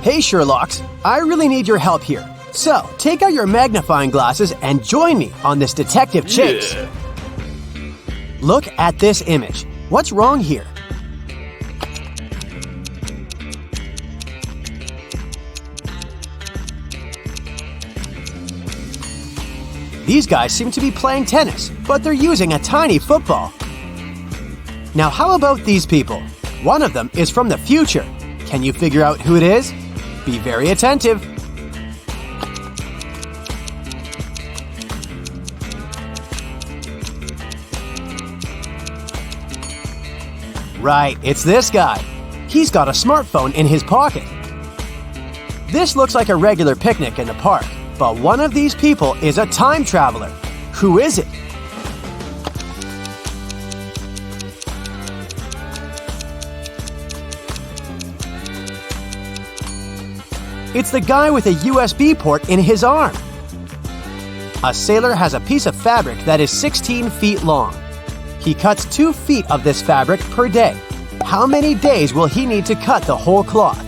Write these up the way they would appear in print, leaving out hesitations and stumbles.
Hey Sherlocks, I really need your help here. So, take out your magnifying glasses and join me on this detective chase. Yeah. Look at this image. What's wrong here? These guys seem to be playing tennis, but they're using a tiny football. Now how about these people? One of them is from the future. Can you figure out who it is? Be very attentive. Right, it's this guy. He's got a smartphone in his pocket. This looks like a regular picnic in the park, but one of these people is a time traveler. Who is it? It's the guy with a USB port in his arm. A sailor has a piece of fabric that is 16 feet long. He cuts 2 feet of this fabric per day. How many days will he need to cut the whole cloth?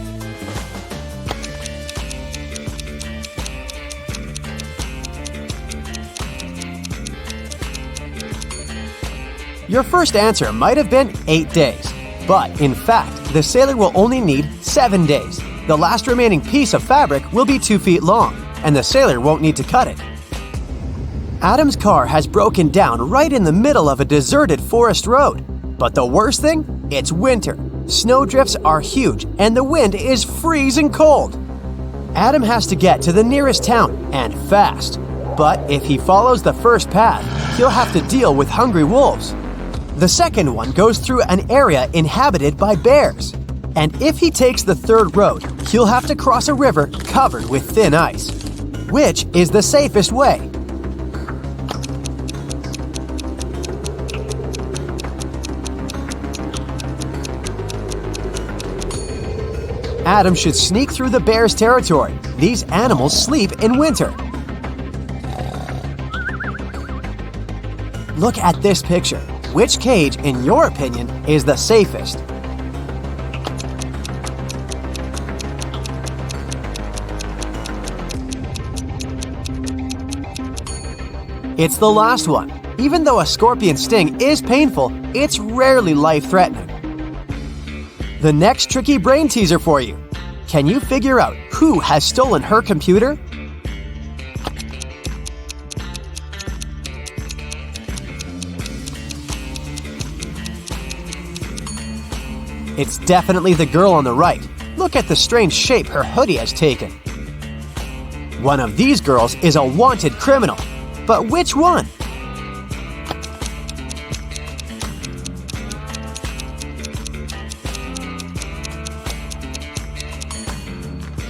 Your first answer might have been 8 days, but in fact, the sailor will only need 7 days. The last remaining piece of fabric will be 2 feet long, and the sailor won't need to cut it. Adam's car has broken down right in the middle of a deserted forest road. But the worst thing? It's winter. Snowdrifts are huge, and the wind is freezing cold. Adam has to get to the nearest town, and fast. But if he follows the first path, he'll have to deal with hungry wolves. The second one goes through an area inhabited by bears. And if he takes the third road, he'll have to cross a river covered with thin ice. Which is the safest way? Adam should sneak through the bear's territory. These animals sleep in winter. Look at this picture. Which cage, in your opinion, is the safest? It's the last one. Even though a scorpion sting is painful, it's rarely life-threatening. The next tricky brain teaser for you. Can you figure out who has stolen her computer? It's definitely the girl on the right. Look at the strange shape her hoodie has taken. One of these girls is a wanted criminal. But which one?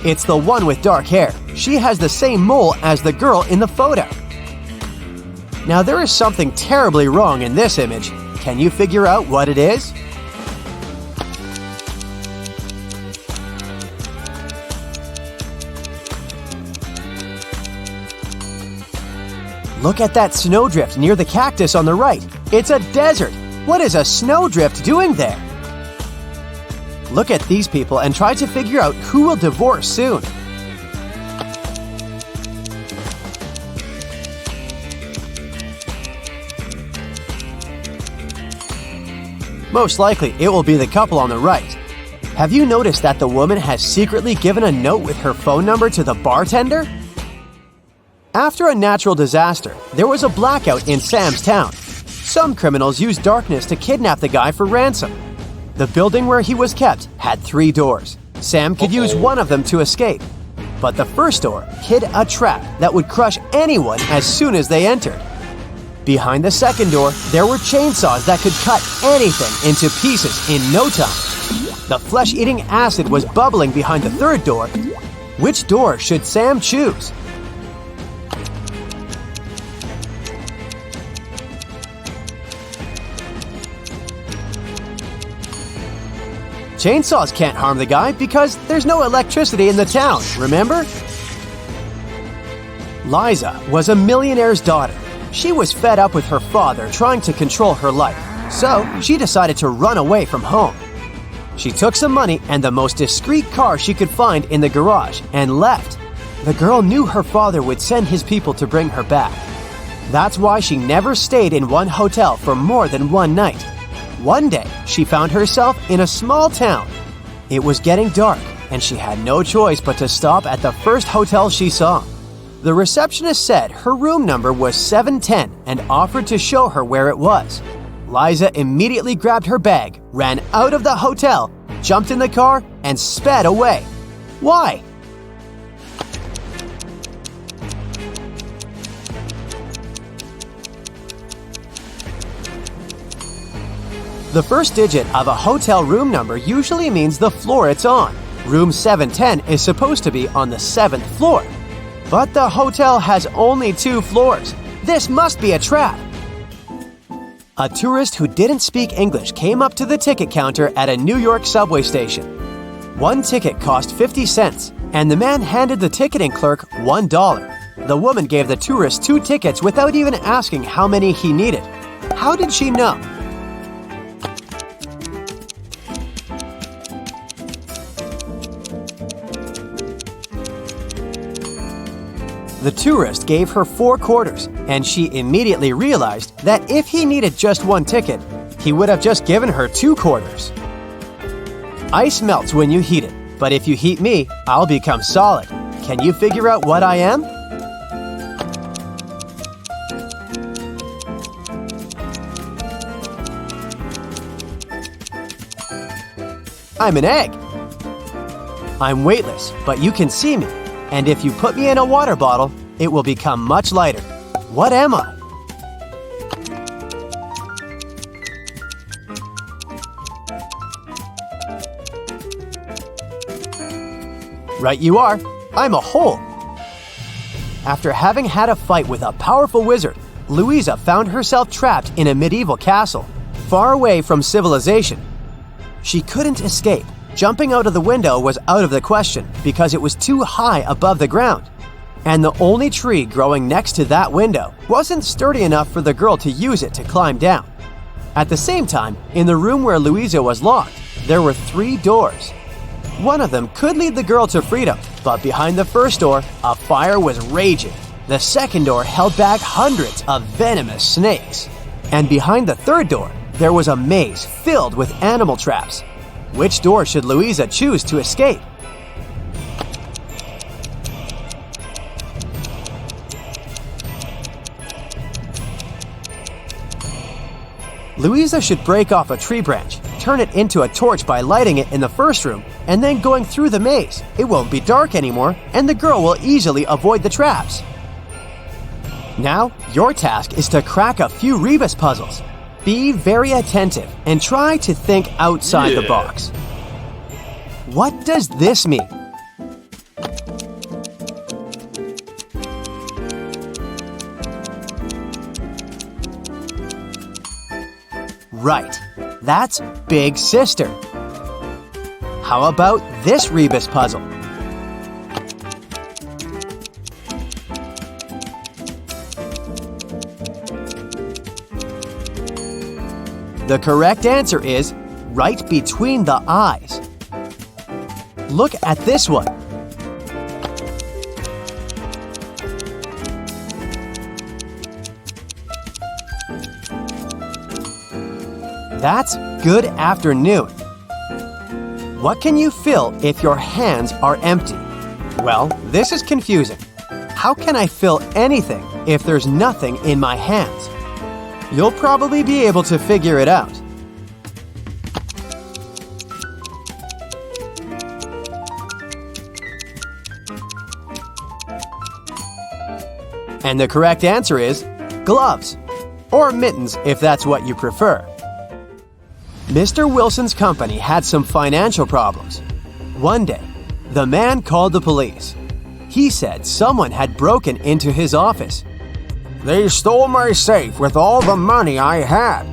It's the one with dark hair. She has the same mole as the girl in the photo. Now there is something terribly wrong in this image. Can you figure out what it is? Look at that snowdrift near the cactus on the right. It's a desert. What is a snowdrift doing there? Look at these people and try to figure out who will divorce soon. Most likely, it will be the couple on the right. Have you noticed that the woman has secretly given a note with her phone number to the bartender? After a natural disaster, there was a blackout in Sam's town. Some criminals used darkness to kidnap the guy for ransom. The building where he was kept had 3 doors. Sam could use one of them to escape. But the first door hid a trap that would crush anyone as soon as they entered. Behind the second door, there were chainsaws that could cut anything into pieces in no time. The flesh-eating acid was bubbling behind the third door. Which door should Sam choose? Chainsaws can't harm the guy because there's no electricity in the town, remember? Liza was a millionaire's daughter. She was fed up with her father trying to control her life, so she decided to run away from home. She took some money and the most discreet car she could find in the garage and left. The girl knew her father would send his people to bring her back. That's why she never stayed in one hotel for more than one night. One day, she found herself in a small town. It was getting dark, and she had no choice but to stop at the first hotel she saw. The receptionist said her room number was 710 and offered to show her where it was. Liza immediately grabbed her bag, ran out of the hotel, jumped in the car, and sped away. Why? The first digit of a hotel room number usually means the floor it's on. Room 710 is supposed to be on the 7th floor. But the hotel has only 2 floors. This must be a trap. A tourist who didn't speak English came up to the ticket counter at a New York subway station. One ticket cost 50 cents, and the man handed the ticketing clerk $1. The woman gave the tourist 2 tickets without even asking how many he needed. How did she know? The tourist gave her 4 quarters, and she immediately realized that if he needed just 1 ticket, he would have just given her 2 quarters. Ice melts when you heat it, but if you heat me, I'll become solid. Can you figure out what I am? I'm an egg. I'm weightless, but you can see me. And if you put me in a water bottle, it will become much lighter. What am I? Right you are. I'm a hole. After having had a fight with a powerful wizard, Louisa found herself trapped in a medieval castle, far away from civilization. She couldn't escape. Jumping out of the window was out of the question because it was too high above the ground. And the only tree growing next to that window wasn't sturdy enough for the girl to use it to climb down. At the same time, in the room where Louisa was locked, there were 3 doors. One of them could lead the girl to freedom, but behind the first door, a fire was raging. The second door held back hundreds of venomous snakes. And behind the third door, there was a maze filled with animal traps. Which door should Louisa choose to escape? Louisa should break off a tree branch, turn it into a torch by lighting it in the first room, and then going through the maze. It won't be dark anymore, and the girl will easily avoid the traps. Now, your task is to crack a few rebus puzzles. Be very attentive and try to think outside the box. What does this mean? Right, that's Big Sister. How about this rebus puzzle? The correct answer is right between the eyes. Look at this one. That's good afternoon. What can you fill if your hands are empty? Well, this is confusing. How can I fill anything if there's nothing in my hands? You'll probably be able to figure it out. And the correct answer is gloves, or mittens if that's what you prefer. Mr. Wilson's company had some financial problems. One day, the man called the police. He said someone had broken into his office. They stole my safe with all the money I had.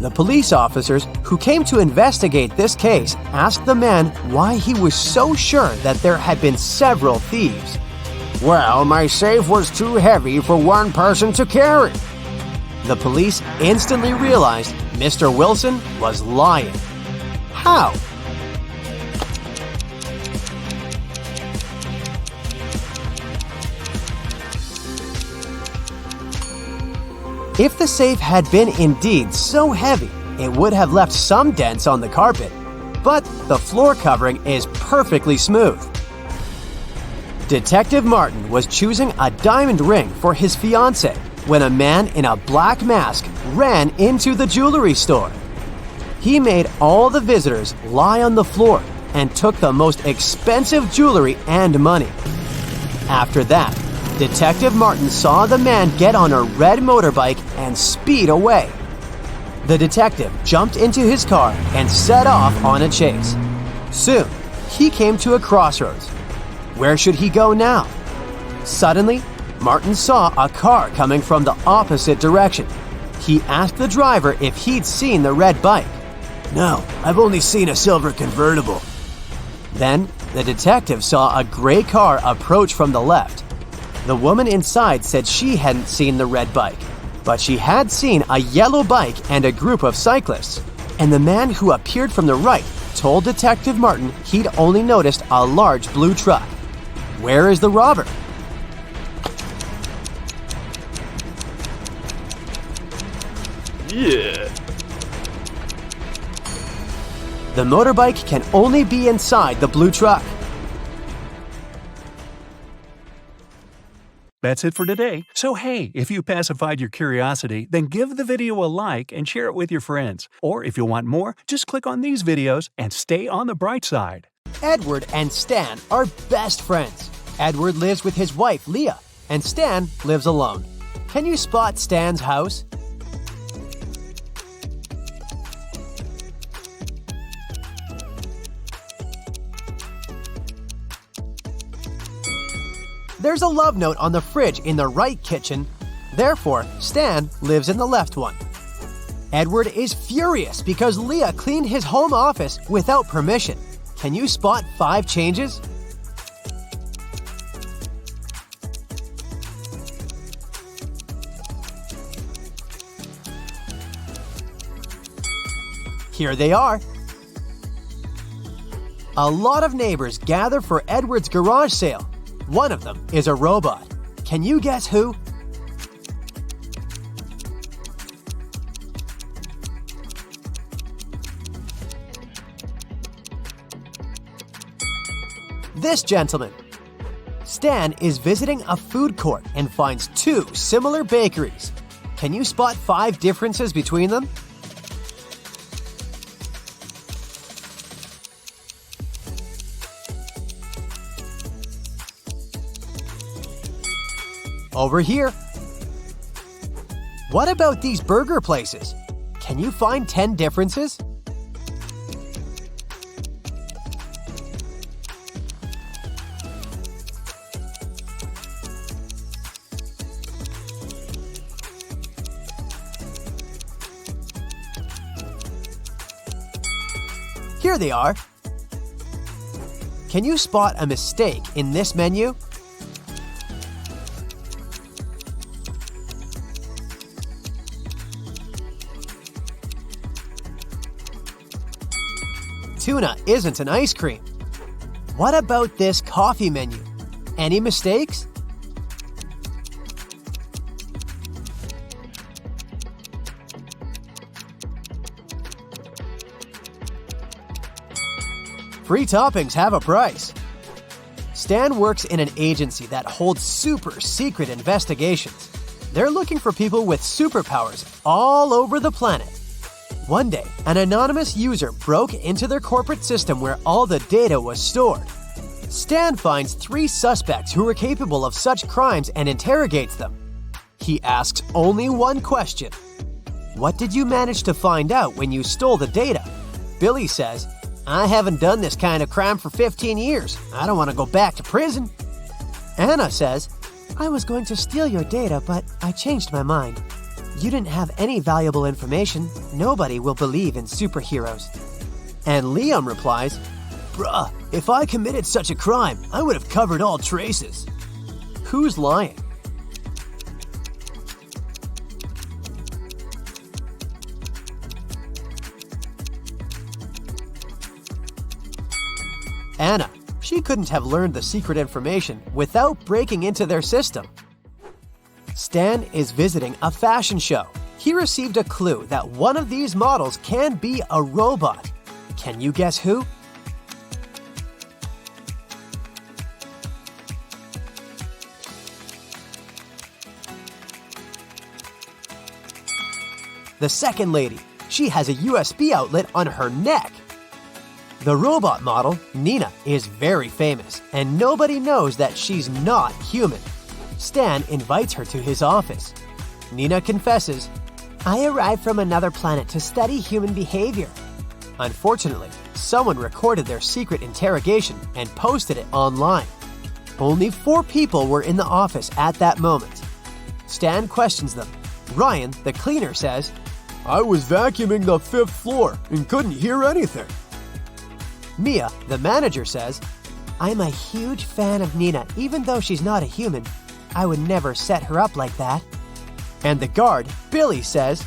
The police officers who came to investigate this case asked the man why he was so sure that there had been several thieves. Well, my safe was too heavy for one person to carry. The police instantly realized Mr. Wilson was lying. How? If the safe had been indeed so heavy, it would have left some dents on the carpet, but the floor covering is perfectly smooth. Detective Martin was choosing a diamond ring for his fiancée when a man in a black mask ran into the jewelry store. He made all the visitors lie on the floor and took the most expensive jewelry and money. After that, Detective Martin saw the man get on a red motorbike and speed away. The detective jumped into his car and set off on a chase. Soon, he came to a crossroads. Where should he go now? Suddenly, Martin saw a car coming from the opposite direction. He asked the driver if he'd seen the red bike. No, I've only seen a silver convertible. Then, the detective saw a gray car approach from the left. The woman inside said she hadn't seen the red bike, but she had seen a yellow bike and a group of cyclists. And the man who appeared from the right told Detective Martin he'd only noticed a large blue truck. Where is the robber? Yeah. The motorbike can only be inside the blue truck. That's it for today. So hey, if you pacified your curiosity, then give the video a like and share it with your friends. Or if you want more, just click on these videos and stay on the bright side. Edward and Stan are best friends. Edward lives with his wife, Leah, and Stan lives alone. Can you spot Stan's house? There's a love note on the fridge in the right kitchen. Therefore, Stan lives in the left one. Edward is furious because Leah cleaned his home office without permission. Can you spot 5 changes? Here they are. A lot of neighbors gather for Edward's garage sale. One of them is a robot. Can you guess who? This gentleman. Stan is visiting a food court and finds 2 similar bakeries. Can you spot 5 differences between them? Over here. What about these burger places? Can you find 10 differences? Here they are. Can you spot a mistake in this menu? Tuna isn't an ice cream. What about this coffee menu? Any mistakes? Free toppings have a price. Stan works in an agency that holds super secret investigations. They're looking for people with superpowers all over the planet. One day, an anonymous user broke into their corporate system where all the data was stored. Stan finds 3 suspects who are capable of such crimes and interrogates them. He asks only one question. What did you manage to find out when you stole the data? Billy says, I haven't done this kind of crime for 15 years. I don't want to go back to prison. Anna says, I was going to steal your data, but I changed my mind. You didn't have any valuable information. Nobody will believe in superheroes. And Liam replies, Bruh, if I committed such a crime, I would have covered all traces. Who's lying? Anna. She couldn't have learned the secret information without breaking into their system. Stan is visiting a fashion show. He received a clue that one of these models can be a robot. Can you guess who? The second lady. She has a USB outlet on her neck. The robot model, Nina, is very famous, and nobody knows that she's not human. Stan invites her to his office. Nina confesses, "I arrived from another planet to study human behavior." Unfortunately, someone recorded their secret interrogation and posted it online. Only 4 people were in the office at that moment. Stan questions them. Ryan, the cleaner, says, I was vacuuming the 5th floor and couldn't hear anything. Mia, the manager, says, "I'm a huge fan of Nina, even though she's not a human. I would never set her up like that." And the guard, Billy, says,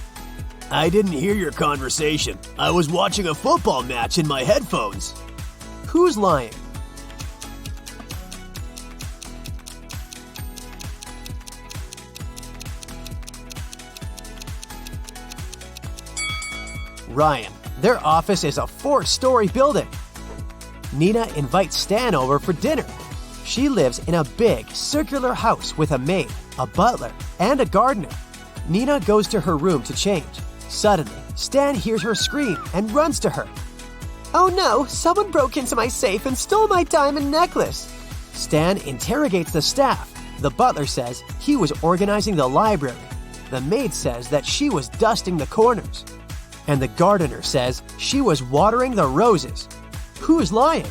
I didn't hear your conversation. I was watching a football match in my headphones. "Who's lying?" Ryan. Their office is a 4-story building. Nina invites Stan over for dinner. She lives in a big, circular house with a maid, a butler, and a gardener. Nina goes to her room to change. Suddenly, Stan hears her scream and runs to her. "Oh no, someone broke into my safe and stole my diamond necklace." Stan interrogates the staff. The butler says he was organizing the library. The maid says that she was dusting the corners. And the gardener says she was watering the roses. Who's lying?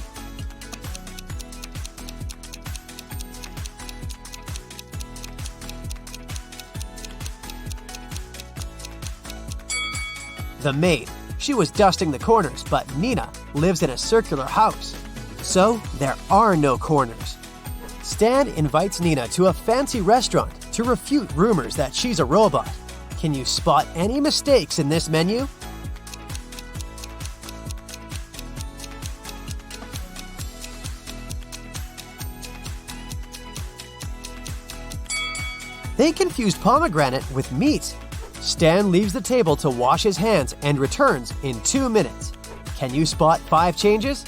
The maid. She was dusting the corners, but Nina lives in a circular house. So there are no corners. Stan invites Nina to a fancy restaurant to refute rumors that she's a robot. Can you spot any mistakes in this menu? They confused pomegranate with meat. Stan leaves the table to wash his hands and returns in 2 minutes. Can you spot 5 changes?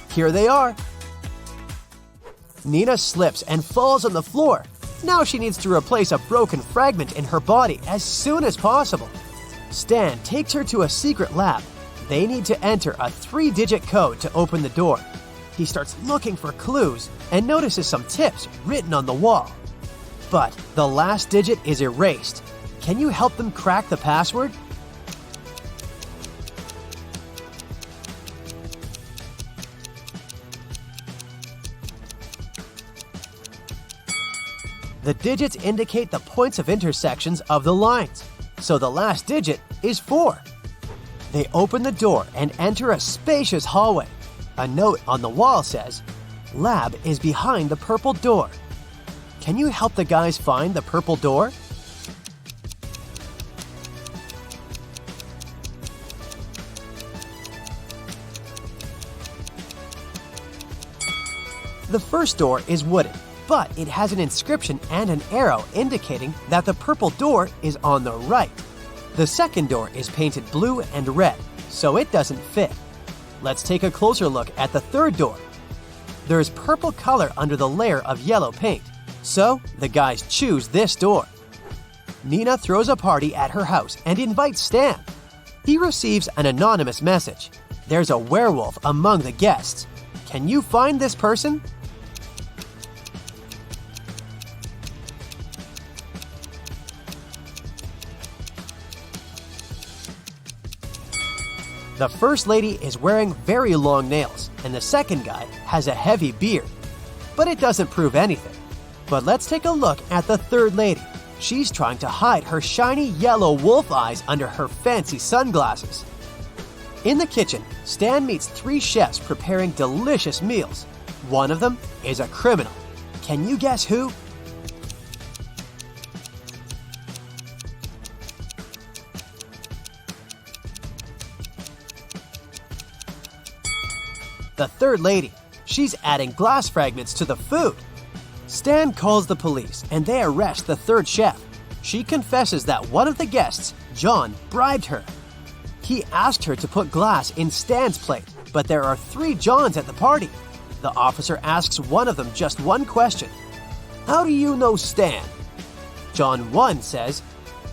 Here they are. Nina slips and falls on the floor. Now she needs to replace a broken fragment in her body as soon as possible. Stan takes her to a secret lab. They need to enter a 3-digit code to open the door. He starts looking for clues and notices some tips written on the wall. But the last digit is erased. Can you help them crack the password? The digits indicate the points of intersections of the lines. So the last digit is 4. They open the door and enter a spacious hallway. A note on the wall says, "Lab is behind the purple door." Can you help the guys find the purple door? The first door is wooden, but it has an inscription and an arrow indicating that the purple door is on the right. The second door is painted blue and red, so it doesn't fit. Let's take a closer look at the third door. There is purple color under the layer of yellow paint, so the guys choose this door. Nina throws a party at her house and invites Stan. He receives an anonymous message. There's a werewolf among the guests. Can you find this person? The first lady is wearing very long nails, and the second guy has a heavy beard. But it doesn't prove anything. But let's take a look at the third lady. She's trying to hide her shiny yellow wolf eyes under her fancy sunglasses. In the kitchen, Stan meets 3 chefs preparing delicious meals. One of them is a criminal. Can you guess who? the third lady. She's adding glass fragments to the food. Stan calls the police and they arrest the third chef. She confesses that one of the guests, John, bribed her. He asked her to put glass in Stan's plate, but there are 3 Johns at the party. The officer asks one of them just one question. "How do you know Stan?" John 1 says,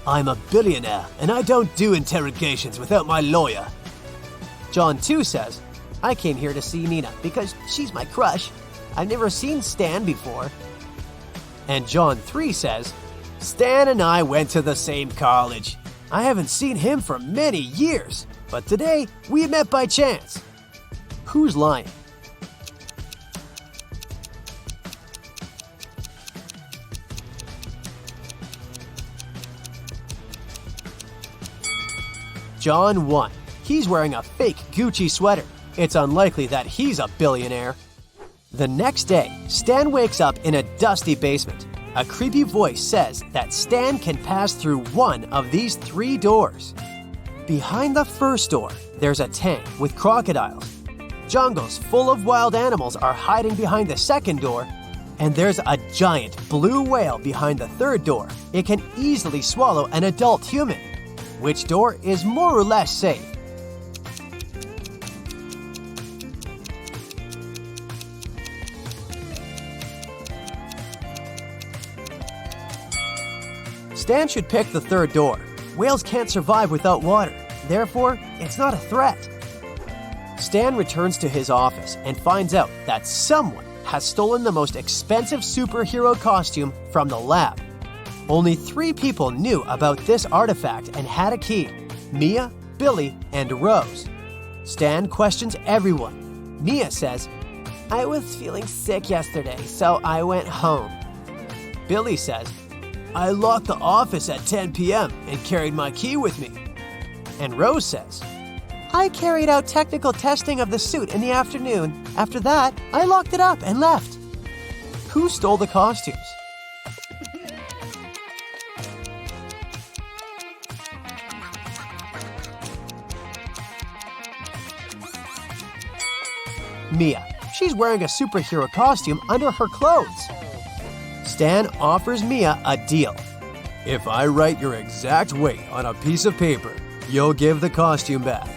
"I'm a billionaire and I don't do interrogations without my lawyer." John 2 says, "I came here to see Nina because she's my crush. I've never seen Stan before." And John 3 says, "Stan and I went to the same college. I haven't seen him for many years, but today we met by chance." Who's lying? John 1. He's wearing a fake Gucci sweater. It's unlikely that he's a billionaire. The next day, Stan wakes up in a dusty basement. A creepy voice says that Stan can pass through one of these 3 doors. Behind the first door, there's a tank with crocodiles. Jungles full of wild animals are hiding behind the second door, and there's a giant blue whale behind the third door. It can easily swallow an adult human. Which door is more or less safe? Stan should pick the third door. Whales can't survive without water. Therefore, it's not a threat. Stan returns to his office and finds out that someone has stolen the most expensive superhero costume from the lab. Only 3 people knew about this artifact and had a key: Mia, Billy, and Rose. Stan questions everyone. Mia says, "I was feeling sick yesterday, so I went home." Billy says, "I locked the office at 10 p.m. and carried my key with me." And Rose says, "I carried out technical testing of the suit in the afternoon. After that, I locked it up and left." Who stole the costumes? Mia. She's wearing a superhero costume under her clothes. Stan offers Mia a deal. "If I write your exact weight on a piece of paper, you'll give the costume back."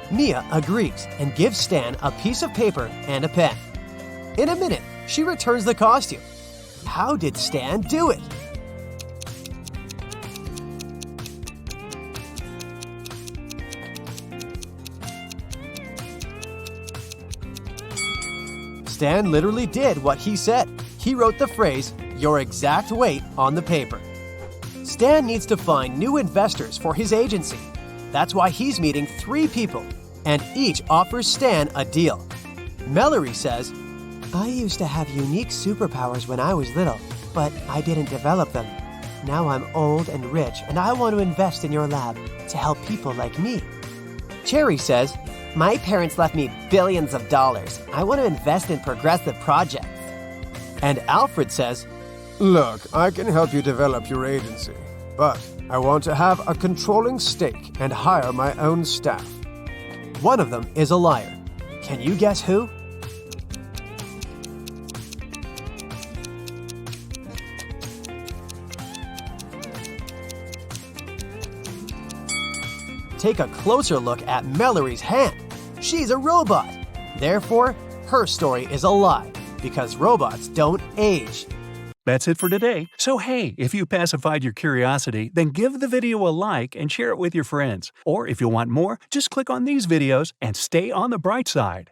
Mia agrees and gives Stan a piece of paper and a pen. In a minute, she returns the costume. How did Stan do it? Stan literally did what he said. He wrote the phrase, "your exact weight," on the paper. Stan needs to find new investors for his agency. That's why he's meeting 3 people, and each offers Stan a deal. Mallory says, "I used to have unique superpowers when I was little, but I didn't develop them. Now I'm old and rich, and I want to invest in your lab to help people like me." Cherry says, "My parents left me billions of dollars. I want to invest in progressive projects." And Alfred says, "Look, I can help you develop your agency, but I want to have a controlling stake and hire my own staff." One of them is a liar. Can you guess who? Take a closer look at Mallory's hand. She's a robot. Therefore, her story is a lie, because robots don't age. That's it for today. So hey, if you pacified your curiosity, then give the video a like and share it with your friends. Or if you want more, just click on these videos and stay on the bright side.